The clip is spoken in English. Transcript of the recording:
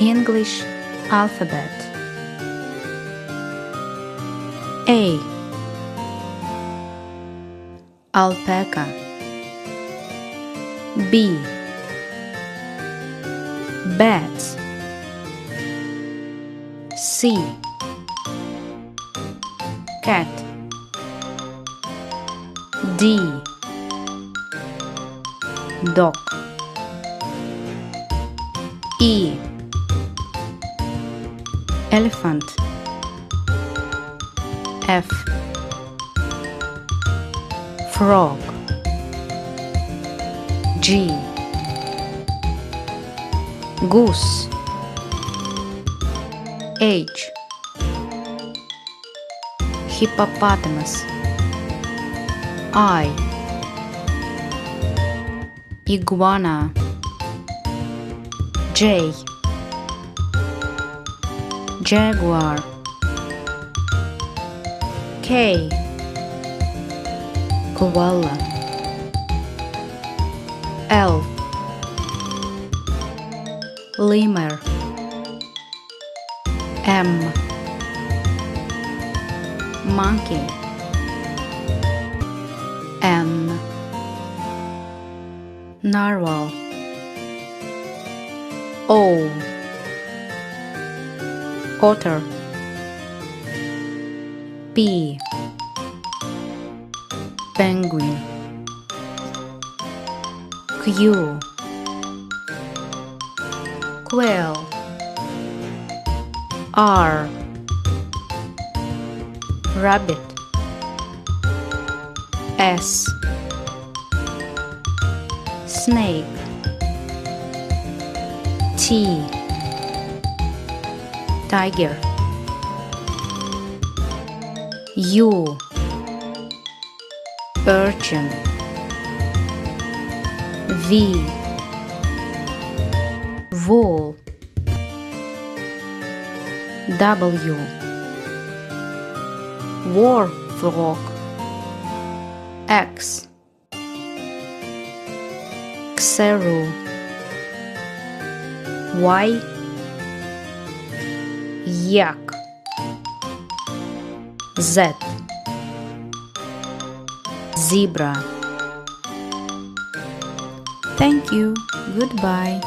English alphabet. A. Alpaca. B. Bats. C. Cat. D. Dog. E. Elephant. F. Frog. G. Goose. H. Hippopotamus. I. Iguana. J. Jaguar. K. Koala. L. Lemur. M. Monkey. N. Narwhal. O. Otter. P. Penguin. Q. Quail. R. Rabbit. S. Snake. T. Tiger. U. Urchin. V. Wall. W. War frog. X. Xero. Y. Yak. Z. Zebra. Thank you. Goodbye.